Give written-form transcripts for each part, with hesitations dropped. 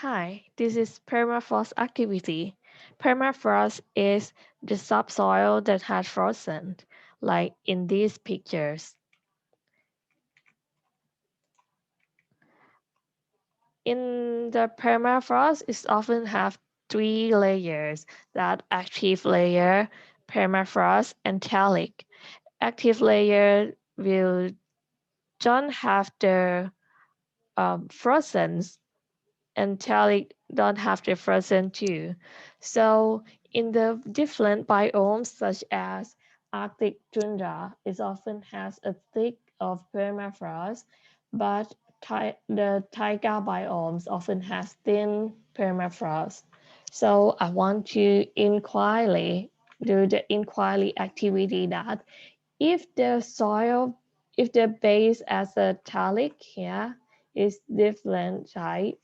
Hi, this is Permafrost activity. Permafrost is the subsoil that has frozen, like in these pictures. In the permafrost, it often have three layers: that active layer, permafrost, and thallic. Active layer will don't have the frozen, and thallic don't have the frozen too. So in the different biomes such as Arctic tundra, it often has a thick of permafrost, but the taiga biomes often has thin permafrost. So I want to do the inquiry activity that if the soil, if the base as a thallic here is different type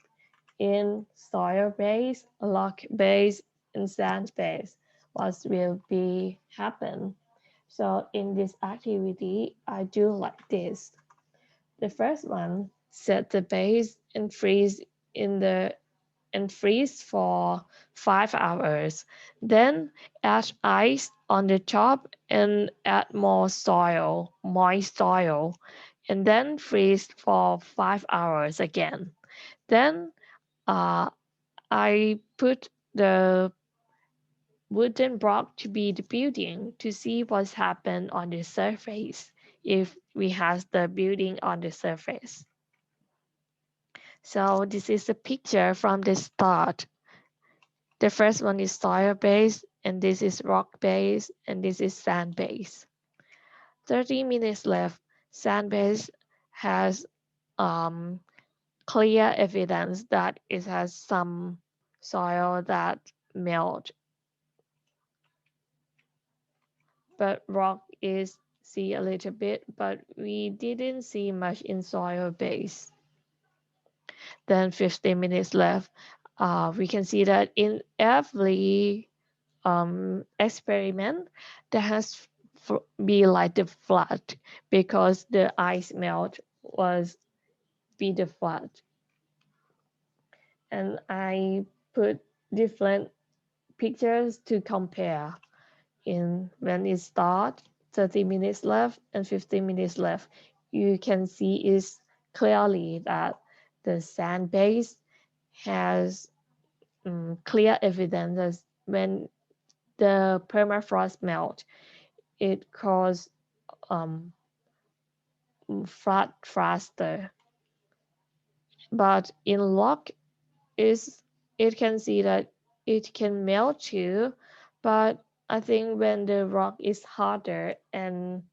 in soil base, rock base, and sand base, what will be happen? So in this activity, I do like this. The first one, set the base and in the freeze for 5 hours. Then add ice on the top and add more soil, moist soil, and then freeze for 5 hours again. Then uh, I put the wooden block to be the building to see what's happened on the surface if we have the building on the surface. So this is a picture from the start. The first one is soil base, and this is rock base, and this is sand base. 30 minutes left. Sand base has um, clear evidence that it has some soil that melt, but rock is see a little bit, but we didn't see much in soil base. Then 15 minutes left. We can see that in every experiment, there has be like the flood because the ice melt was be the flood. And I put different pictures to compare in when it start 30 minutes left and 15 minutes left. You can see is clearly that the sand base has clear evidence that when the permafrost melt, it causes um, flood faster. But in rock, is it can see that it can melt too, but I think when the rock is harder and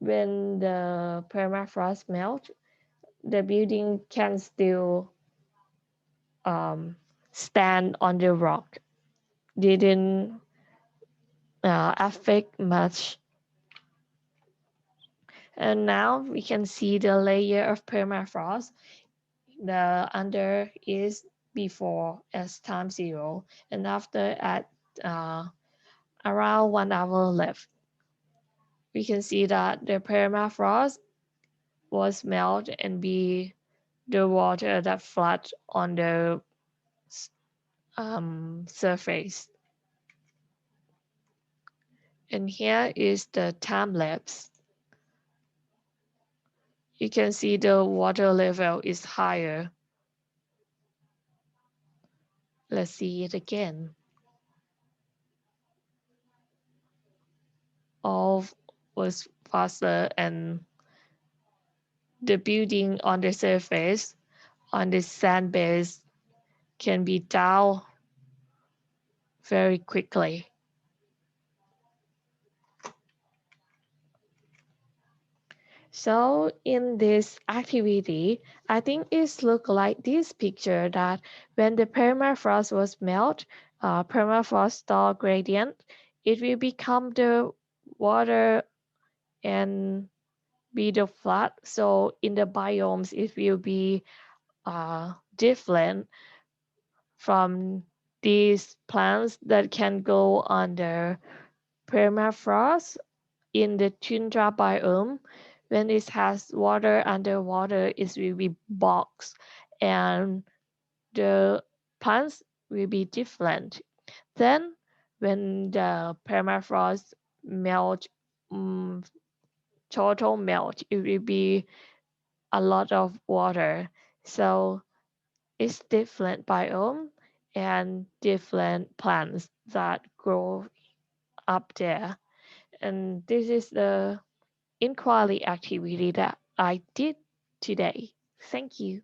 when the permafrost melt, the building can still um, stand on the rock. Didn't affect much. And now we can see the layer of permafrost. The under is before as time zero, and after at uh, around 1 hour left. We can see that the permafrost was melt and be the water that flood on the surface. And here is the time lapse. You can see the water level is higher. Let's see it again. All was faster and the building on the surface on the sand base can be down very quickly. So in this activity, I think it's look like this picture that when the permafrost was melt, permafrost star gradient, it will become the water and be the flood. So in the biomes, it will be different from these plants that can go under permafrost in the tundra biome. When it has water underwater, it will be box and the plants will be different. Then, when the permafrost melt, um, total melt, it will be a lot of water. So it's different biome and different plants that grow up there. And this is the inquiry activity that I did today. Thank you.